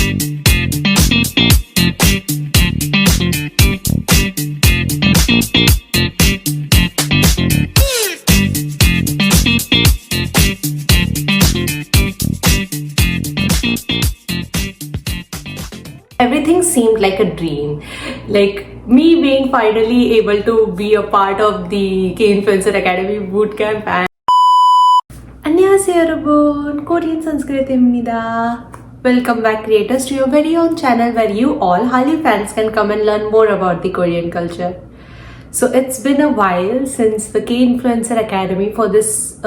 Everything seemed like a dream. Like me being finally able to be a part of the K-Influencer Academy bootcamp. And 안녕하세요 여러분, Korean Sanskrit입니다. Welcome back creators to your very own channel where you all Hallyu fans can come and learn more about the Korean culture. So it's been a while since the K-Influencer Academy for this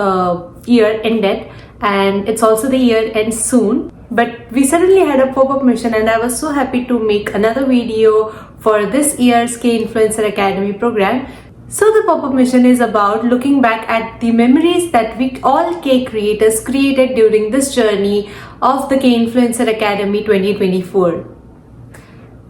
year ended, and it's also the year end soon. But we suddenly had a pop-up mission and I was so happy to make another video for this year's K-Influencer Academy program. So the pop-up mission is about looking back at the memories that we all K creators created during this journey of the K-Influencer Academy 2024.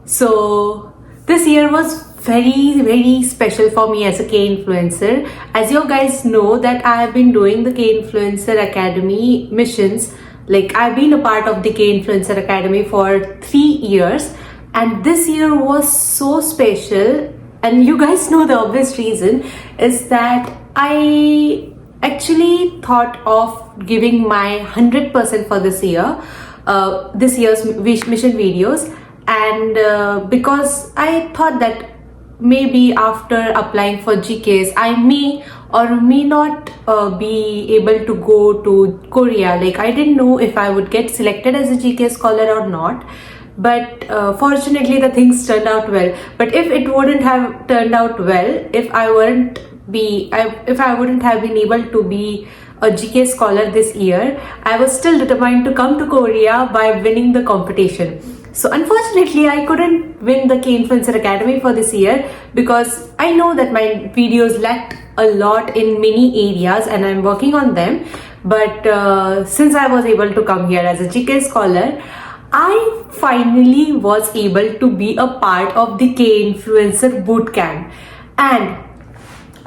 So this year was very special for me as a K-Influencer. As you guys know that I have been doing the K-Influencer Academy missions. Like I've been a part of the K-Influencer Academy for 3 years, and this year was so special. And you guys know the obvious reason is that I actually thought of giving my 100% for this year's mission videos. And because I thought that maybe after applying for GKs, I may or may not be able to go to Korea. Like I didn't know if I would get selected as a GK scholar or not. But fortunately the things turned out well. But if it wouldn't have turned out well, if I wouldn't have been able to be a GK scholar this year, I was still determined to come to Korea by winning the competition. So unfortunately, I couldn't win the K-Influencer Academy for this year because I know that my videos lacked a lot in many areas and I'm working on them. But since I was able to come here as a GK scholar, I finally was able to be a part of the K-Influencer bootcamp. And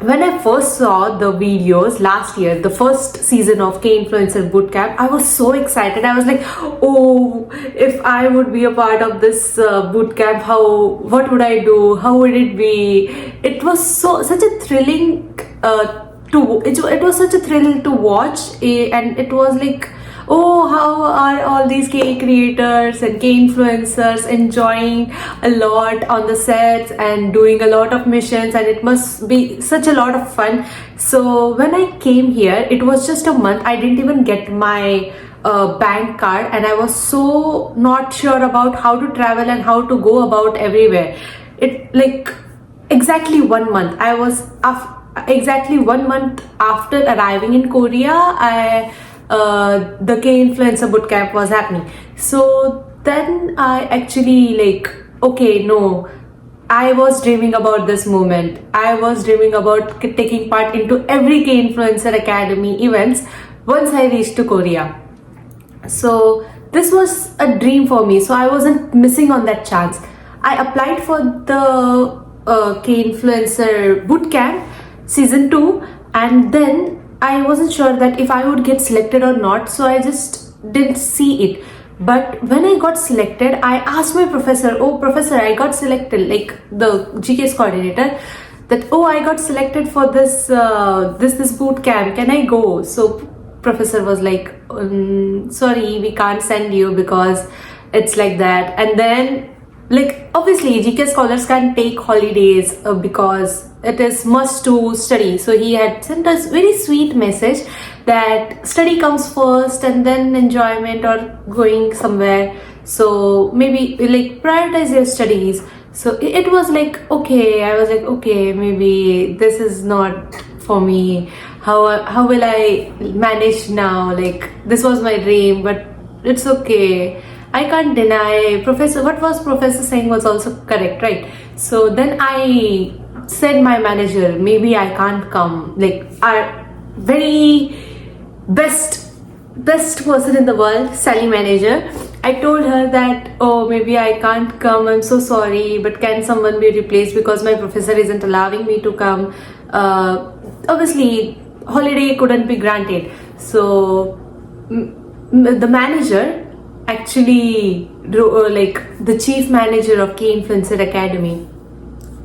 when I first saw the videos last year, the first season of K-Influencer Bootcamp, I was so excited. I was like, oh, if I would be a part of this bootcamp, what would I do? How would it be? It was such a thrilling it was such a thrill to watch, and it was like, oh, how are all these K creators and K influencers enjoying a lot on the sets and doing a lot of missions, and it must be such a lot of fun. So when I came here, it was just a month. I didn't even get my bank card, and I was so not sure about how to travel and how to go about everywhere. It like exactly 1 month. Exactly 1 month after arriving in Korea, the K-Influencer Bootcamp was happening. So then I actually okay, no, I was dreaming about this moment. I was dreaming about taking part into every K-Influencer Academy events once I reached to Korea. So this was a dream for me. So I wasn't missing on that chance. I applied for the K-Influencer Bootcamp Season 2, and then I wasn't sure that if I would get selected or not, so I just didn't see it. But when I got selected, I asked my professor, oh professor, I got selected, like the GK's coordinator, that oh, I got selected for this this boot camp, can I go? So professor was like, sorry, we can't send you because it's like that. And then obviously GK scholars can take holidays because it is must to study. So he had sent us very sweet message that study comes first and then enjoyment or going somewhere. So maybe prioritize your studies. So it was okay, I was okay, maybe this is not for me. How will I manage now? This was my dream, but it's okay. I can't deny what was professor saying was also correct, right? So then I said my manager, maybe I can't come. Our very best person in the world, Sally manager, I told her that, oh, maybe I can't come, I'm so sorry, but can someone be replaced because my professor isn't allowing me to come. Obviously holiday couldn't be granted. So the manager actually like the chief manager of K Influencer Academy,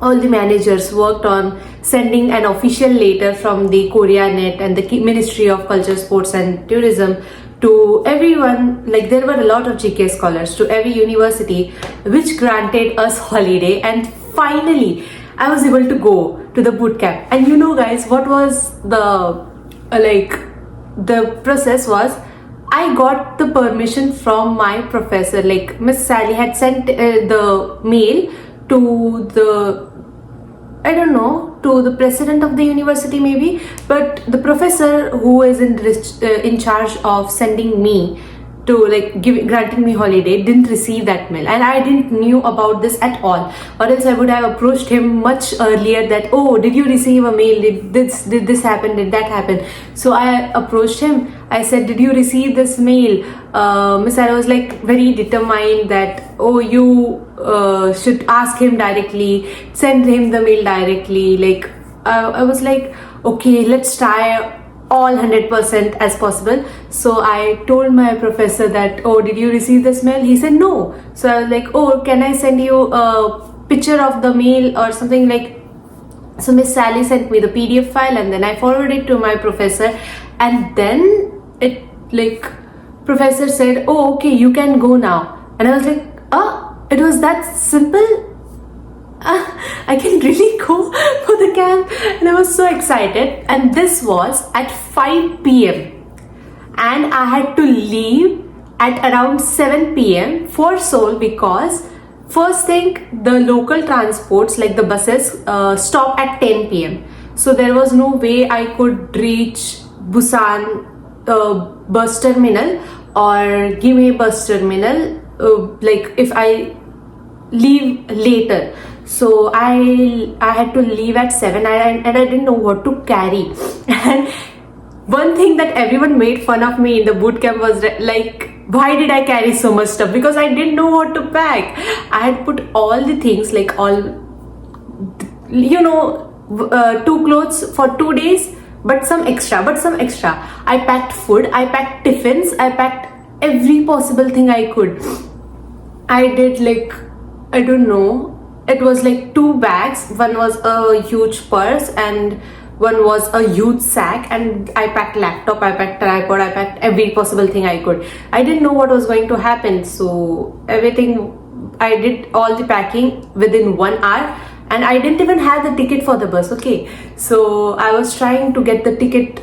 all the managers worked on sending an official letter from the KoreaNet and the Ministry of Culture, Sports and Tourism to everyone. Like there were a lot of GK scholars, to every university, which granted us holiday. And finally I was able to go to the boot camp. And you know guys, what was the process was, I got the permission from my professor. Like Miss Sally had sent the mail to the, I don't know, to the president of the university maybe, but the professor who is in charge of sending me to like granting me holiday didn't receive that mail, and I didn't knew about this at all, or else I would have approached him much earlier that, oh, did you receive a mail, did this happen, did that happen. So I approached him. I said, did you receive this mail? Miss Sarah was like very determined that, oh, you should ask him directly, send him the mail directly. Like I was like, okay, let's try all 100% as possible. So I told my professor that, oh, did you receive this mail? He said no. So I was like, oh, can I send you a picture of the mail or something like. So Miss Sally sent me the PDF file, and then I forwarded it to my professor, and then it like professor said, oh, okay, you can go now. And I was like, oh, it was that simple. I can really go for the camp. And I was so excited. And this was at 5 p.m. and I had to leave at around 7 p.m. for Seoul, because first thing, the local transports like the buses stop at 10 p.m. So there was no way I could reach Busan bus terminal or Gimhae bus terminal like if I leave later. So I had to leave at 7, and I didn't know what to carry. And one thing that everyone made fun of me in the boot camp was like, why did I carry so much stuff? Because I didn't know what to pack. I had put all the things, like all, you know, 2 clothes for 2 days, but some extra. I packed food, I packed tiffins, I packed every possible thing I could. I did like, I don't know, it was like 2 bags. One was a huge purse and one was a huge sack, and I packed laptop, I packed tripod, I packed every possible thing I could. I didn't know what was going to happen, so everything, I did all the packing within 1 hour, and I didn't even have the ticket for the bus. Okay, so I was trying to get the ticket,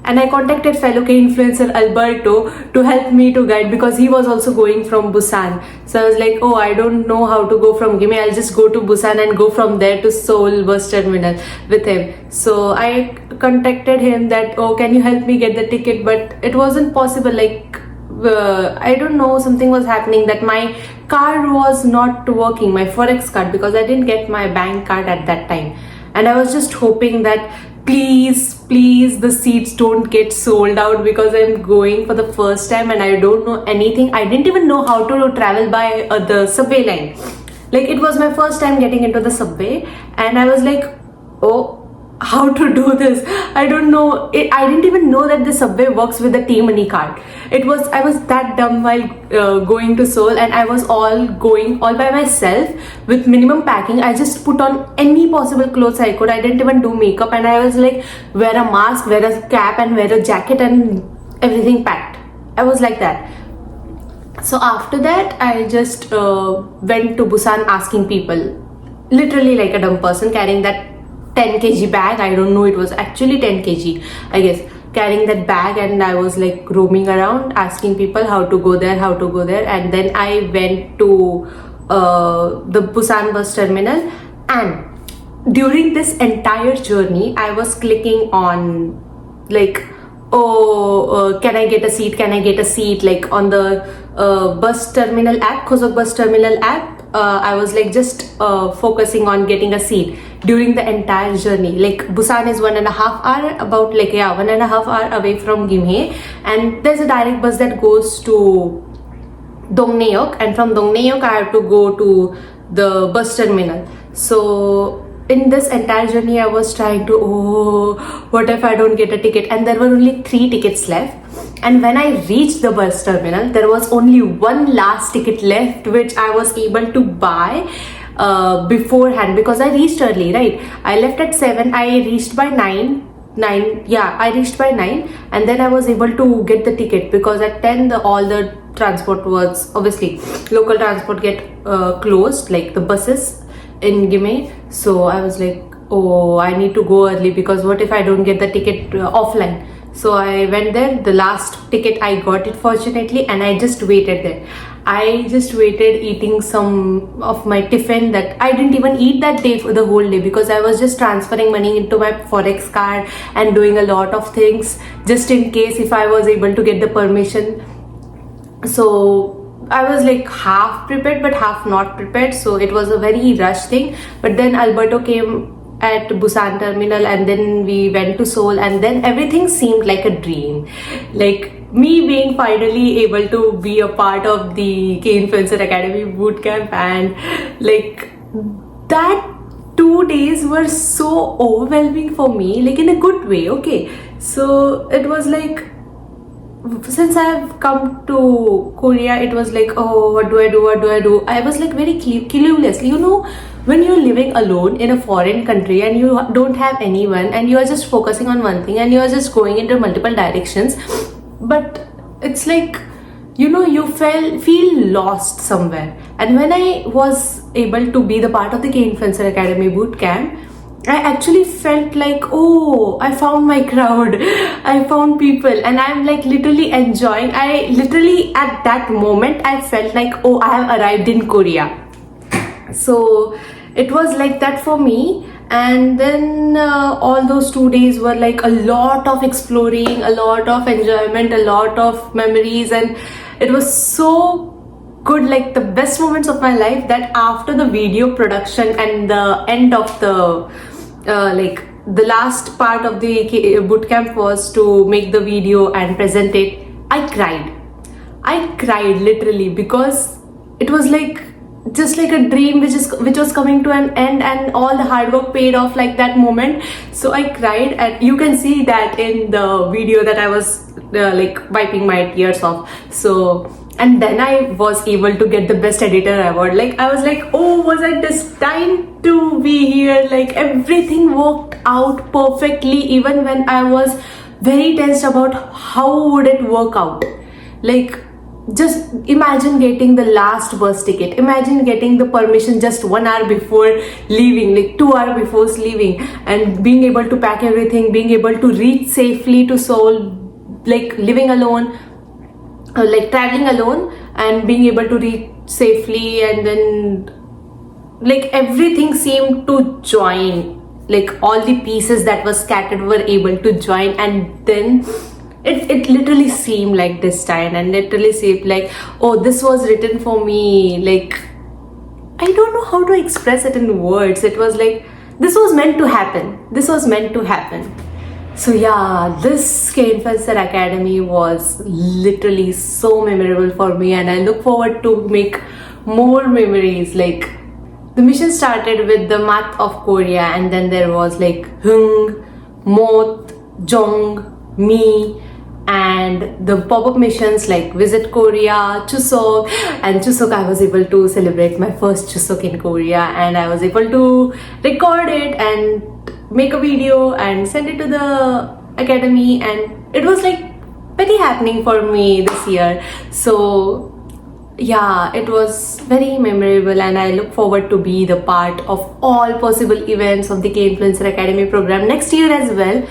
and I contacted fellow K influencer Alberto to help me to guide, because he was also going from Busan. So I was like, oh, I don't know how to go from Gimhae, I'll just go to Busan and go from there to Seoul bus terminal with him. So I contacted him that, oh, can you help me get the ticket? But it wasn't possible. Like I don't know, something was happening that my card was not working, my forex card, because I didn't get my bank card at that time. And I was just hoping that please the seats don't get sold out, because I'm going for the first time and I don't know anything. I didn't even know how to travel by the subway line. Like it was my first time getting into the subway, and I was like, oh, how to do this? I don't know. I didn't even know that the subway works with the T-Money card. I was that dumb while going to Seoul, and I was going all by myself with minimum packing. I just put on any possible clothes I could. I didn't even do makeup, and I was like, wear a mask, wear a cap, and wear a jacket, and everything packed. I was like that. So after that, I just went to Busan asking people, literally like a dumb person, carrying that 10 kg bag. I don't know, it was actually 10 kg, I guess, carrying that bag, and I was like roaming around asking people how to go there, and then I went to the Busan bus terminal. And during this entire journey, I was clicking on like, oh, can I get a seat, like on the bus terminal app, Kozok bus terminal app. I was like just focusing on getting a seat during the entire journey. Like Busan is 1.5 hour, about like 1.5 hour away from Gimhae, and there's a direct bus that goes to Dongnaeok, and from Dongnaeok I have to go to the bus terminal. So in this entire journey I was trying to, oh, what if I don't get a ticket? And there were only 3 tickets left. And when I reached the bus terminal, there was only one last ticket left, which I was able to buy beforehand, because I reached early, right? I left at 7, I reached by 9, yeah, I reached by 9, and then I was able to get the ticket, because at 10 all the transport was, obviously local transport get closed, like the buses in Gime. So I was like, oh, I need to go early, because what if I don't get the ticket offline? So I went there. The last ticket I got it, fortunately, and I just waited there. I just waited, eating some of my tiffin that I didn't even eat that day for the whole day, because I was just transferring money into my forex card and doing a lot of things just in case if I was able to get the permission. So I was like half prepared but half not prepared, so it was a very rush thing. But then Alberto came at Busan terminal, and then we went to Seoul, and then everything seemed like a dream. Like me being finally able to be a part of the K-Influencer Academy bootcamp, and like that 2 days were so overwhelming for me, like in a good way. Okay, so it was like, since I've come to Korea, it was like, oh, what do I do? What do I do? I was like very clueless. You know, when you're living alone in a foreign country and you don't have anyone, and you are just focusing on one thing, and you are just going into multiple directions, but it's like, you know, you feel lost somewhere. And when I was able to be the part of the K-Influencer Academy bootcamp, I actually felt like, oh, I found my crowd, I found people, and I'm like literally enjoying. I literally, at that moment, I felt like, oh, I have arrived in Korea. So it was like that for me. And then all those 2 days were like a lot of exploring, a lot of enjoyment, a lot of memories, and it was so good, like the best moments of my life, that after the video production and the end of the like the last part of the bootcamp was to make the video and present it, I cried literally, because it was like just like a dream which was coming to an end, and all the hard work paid off like that moment. So I cried, and you can see that in the video that I was like wiping my tears off. So, and then I was able to get the best editor award. Like I was like, oh, was I destined to be here? Like everything worked out perfectly, even when I was very tensed about how would it work out. Like, just imagine getting the last bus ticket, imagine getting the permission just 1 hour before leaving, like 2 hours before leaving, and being able to pack everything, being able to reach safely to Seoul, like living alone, like traveling alone, and being able to reach safely. And then like everything seemed to join, like all the pieces that were scattered were able to join. And then it literally seemed like this time, and literally seemed like, oh, this was written for me. Like I don't know how to express it in words. It was like, this was meant to happen, this was meant to happen. So yeah, this K-Influencer Academy was literally so memorable for me, and I look forward to make more memories. Like the mission started with the math of Korea, and then there was like Hung, Moth, Jong, me, and the pop-up missions like Visit Korea, Chuseok. And Chuseok, I was able to celebrate my first Chuseok in Korea, and I was able to record it and make a video and send it to the academy, and it was like very happening for me this year. So yeah, it was very memorable, and I look forward to be the part of all possible events of the K-Influencer Academy program next year as well.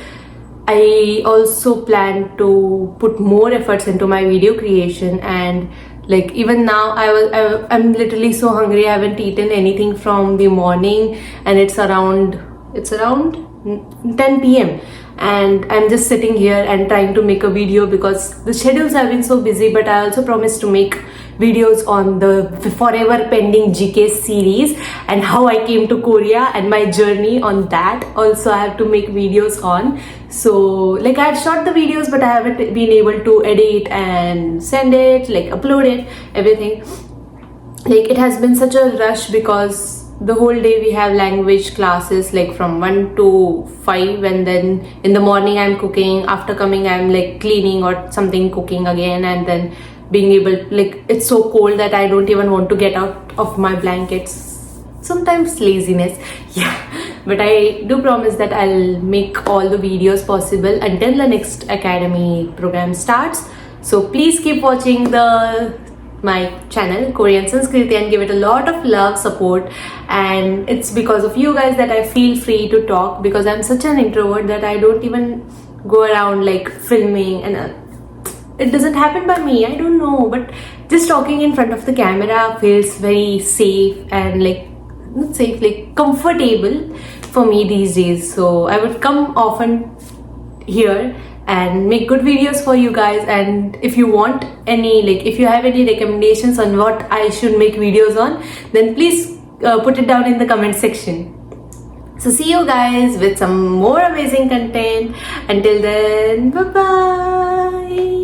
I also plan to put more efforts into my video creation, and like even now I'm literally so hungry. I haven't eaten anything from the morning, and it's around 10 p.m. and I'm just sitting here and trying to make a video, because the schedules have been so busy. But I also promised to make videos on the forever pending GK series and how I came to Korea and my journey on that. Also I have to make videos on. So like I've shot the videos, but I haven't been able to edit and send it, like upload it, everything. Like it has been such a rush, because the whole day we have language classes like from 1 to 5, and then in the morning I'm cooking, after coming I'm like cleaning or something, cooking again, and then being able, like, it's so cold that I don't even want to get out of my blankets. Sometimes laziness, yeah. But I do promise that I'll make all the videos possible until the next academy program starts. So please keep watching my channel Korean Sanskriti and give it a lot of love, support. And it's because of you guys that I feel free to talk, because I'm such an introvert that I don't even go around like filming, and it doesn't happen by me, I don't know, but just talking in front of the camera feels very safe and like, not safe, like comfortable for me these days. So I would come often here and make good videos for you guys. And if you want any, like, if you have any recommendations on what I should make videos on, then please put it down in the comment section. So see you guys with some more amazing content. Until then, bye bye.